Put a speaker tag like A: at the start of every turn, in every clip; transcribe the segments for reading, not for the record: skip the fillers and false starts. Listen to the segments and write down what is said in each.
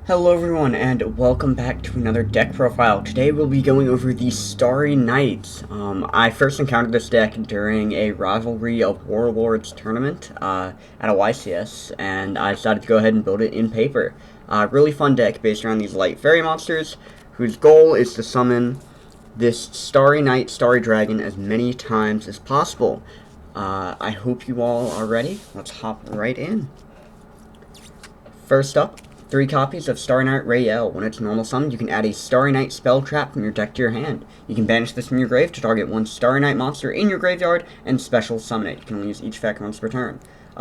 A: Hello everyone, and welcome back to another deck profile. Today we'll be going over the Starry Knights. I first encountered this deck during a Rivalry of Warlords tournament at a YCS, and I decided to go ahead and build it in paper. Really fun deck based around these light fairy monsters, whose goal is to summon this Starry Knight, Starry Dragon as many times as possible. I hope you all are ready. Let's hop right in. First up, 3 copies of Starry Night Rael. When it's normal summoned, you can add a Starry Night spell trap from your deck to your hand. You can banish this from your grave to target one Starry Night monster in your graveyard and special summon it. You can only use each effect once per turn.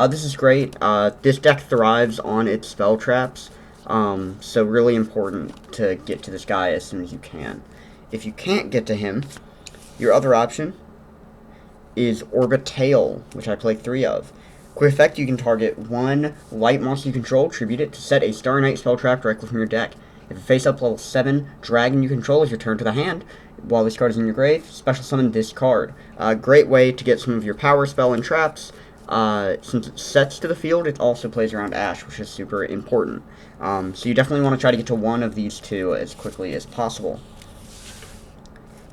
A: This is great. This deck thrives on its spell traps, so really important to get to this guy as soon as you can. If you can't get to him, your other option is Orbitail, which I play 3 of. Quick effect, you can target one light monster you control, tribute it to set a Starry Night spell trap directly from your deck. If a face-up level 7 dragon you control is returned to the hand, while this card is in your grave, special summon this card. Great way to get some of your power spell and traps. Since it sets to the field, it also plays around Ash, which is super important. So you definitely want to try to get to one of these two as quickly as possible.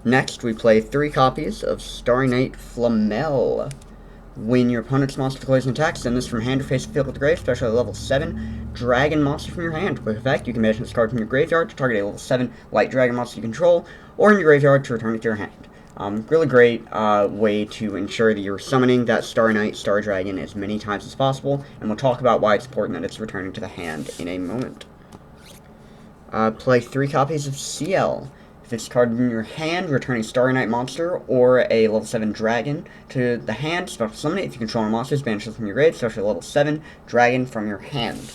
A: Next, we play 3 copies of Starry Night Flamel. When your opponent's monster declares an attack, send this from hand or face the field with the grave, especially a level 7 dragon monster from your hand. With effect, you can banish this card from your graveyard to target a level 7 light dragon monster you control, or in your graveyard to return it to your hand. Really great way to ensure that you're summoning that Starry Night, Starry Dragon as many times as possible, and we'll talk about why it's important that it's returning to the hand in a moment. Play 3 copies of CL. If this card in your hand, return a Starry Night monster or a level 7 dragon to the hand, special summon it. If you control a monster, banish it from your grave, especially a level 7 dragon from your hand.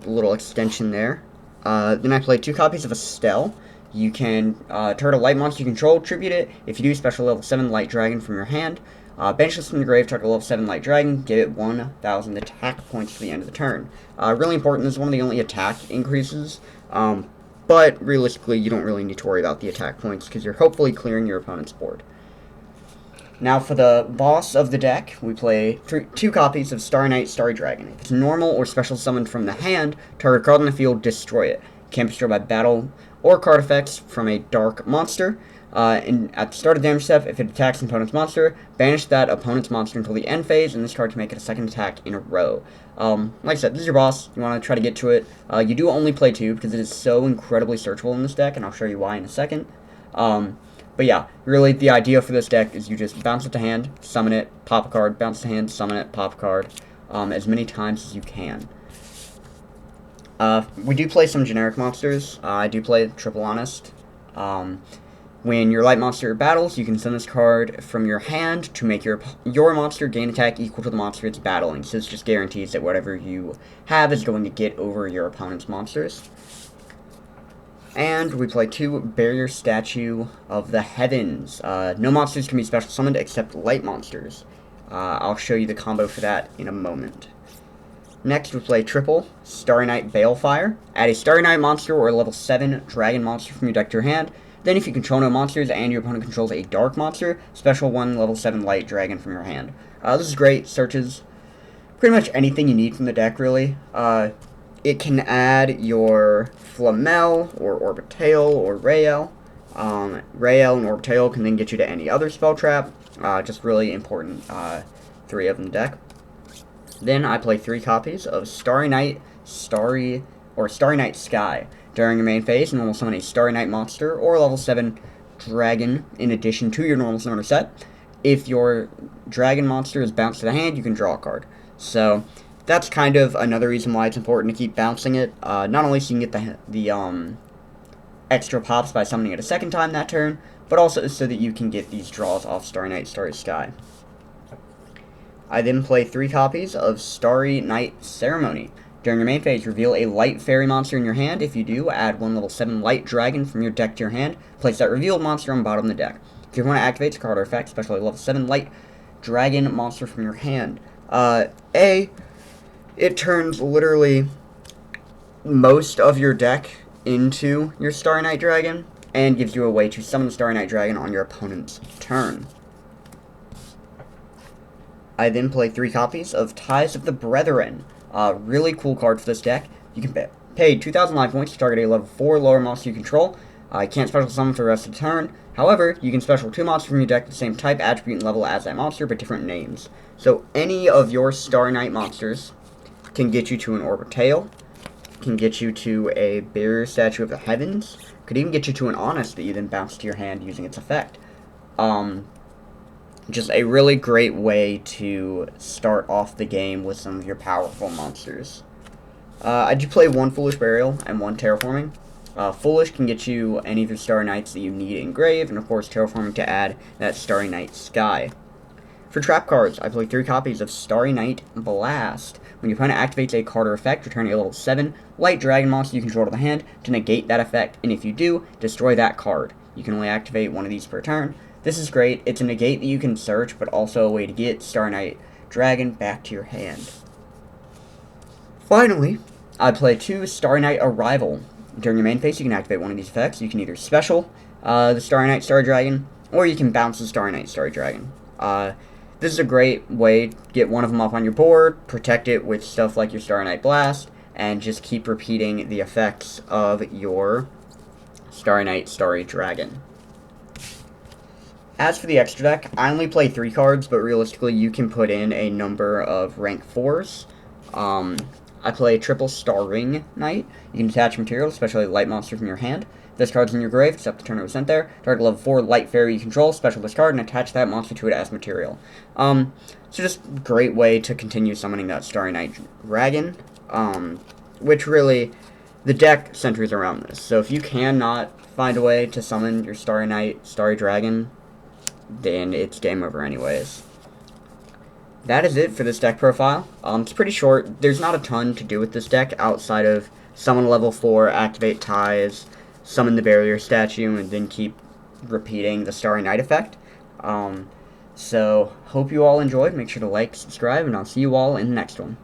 A: A little extension there. Then I play 2 copies of Estelle. You can target a light monster you control, tribute it. If you do, special level 7 light dragon from your hand. Banish this from your grave, target a level 7 light dragon, give it 1,000 attack points to the end of the turn. Really important, this is one of the only attack increases. But realistically, you don't really need to worry about the attack points because you're hopefully clearing your opponent's board. Now for the boss of the deck, we play 2 copies of Starry Night, Starry Dragon. If it's normal or special summoned from the hand, target card on the field, destroy it. Can't be destroyed by battle or card effects from a dark monster. And at the start of the damage step, if it attacks an opponent's monster, banish that opponent's monster until the end phase, and this card can make it a second attack in a row. Like I said, this is your boss. You want to try to get to it. You do only play 2 because it is so incredibly searchable in this deck, and I'll show you why in a second. But yeah, really the idea for this deck is you just bounce it to hand, summon it, pop a card, bounce to hand, summon it, pop a card, as many times as you can. We do play some generic monsters. I do play Triple Honest. When your light monster battles, you can send this card from your hand to make your monster gain attack equal to the monster it's battling. So this just guarantees that whatever you have is going to get over your opponent's monsters. And we play 2 Barrier Statue of the Heavens. No monsters can be special summoned except light monsters. I'll show you the combo for that in a moment. Next, we play triple Starry Night Balefire. Add a Starry Night monster or a level 7 dragon monster from your deck to your hand. Then if you control no monsters and your opponent controls a dark monster, special 1 level 7 light dragon from your hand. This is great. Searches pretty much anything you need from the deck, really. It can add your Flamel or Orbitail or Rael. Rael and Orbitail can then get you to any other spell trap. Just really important 3 of them in the deck. Then I play 3 copies of Starry Night, Starry Night Sky. During your main phase, normal summon a Starry Night monster or a level 7 dragon in addition to your normal summoner set. If your dragon monster is bounced to the hand, you can draw a card. So that's kind of another reason why it's important to keep bouncing it. Not only so you can get the extra pops by summoning it a second time that turn, but also so that you can get these draws off Starry Night, Starry Sky. I then play 3 copies of Starry Night Ceremony. During your main phase, reveal a light fairy monster in your hand. If you do, add 1 level 7 light dragon from your deck to your hand. Place that revealed monster on the bottom of the deck. If you want to activate a card or effect, especially level 7 light dragon monster from your hand. It turns literally most of your deck into your Starry Night Dragon, and gives you a way to summon the Starry Night Dragon on your opponent's turn. I then play 3 copies of Ties of the Brethren. Really cool card for this deck. You can Pay 2,000 life points to target a level 4 lower monster you control. You can't special summon for the rest of the turn. However, you can special 2 monsters from your deck the same type, attribute, and level as that monster, but different names. So any of your Starry Night monsters can get you to an Orbitail, can get you to a Barrier Statue of the Heavens, could even get you to an Honest that you then bounce to your hand using its effect. Just a really great way to start off the game with some of your powerful monsters. I do play 1 Foolish Burial and 1 Terraforming. Foolish can get you any of your Starry Nights that you need engraved, and of course Terraforming to add that Starry Night Sky. For trap cards, I play 3 copies of Starry Night Blast. When your opponent activates a card or effect, return a level 7 light dragon monster you control to the hand to negate that effect, and if you do, destroy that card. You can only activate 1 of these per turn. This is great. It's a negate that you can search, but also a way to get Starry Night Dragon back to your hand. Finally, I play 2 Starry Night Arrival. During your main phase, you can activate 1 of these effects. You can either special the Starry Night Starry Dragon, or you can bounce the Starry Night Starry Dragon. This is a great way to get 1 of them up on your board, protect it with stuff like your Starry Night Blast, and just keep repeating the effects of your Starry Night Starry Dragon. As for the extra deck, I only play 3 cards, but realistically you can put in a number of rank 4s. I play triple Starring Knight. You can attach material, especially light monster from your hand. If this card's in your grave, except the turn it was sent there. Target level 4 light fairy you control, special this card, and attach that monster to it as material. So just a great way to continue summoning that Starry Night Dragon, which really, the deck centers around this. So if you cannot find a way to summon your Starry Night Starry Dragon, then it's game over anyways. That is it for this deck profile. It's pretty short. There's not a ton to do with this deck outside of summon level 4, activate ties, summon the barrier statue, and then keep repeating the Starry Night effect. So, hope you all enjoyed. Make sure to like, subscribe, and I'll see you all in the next one.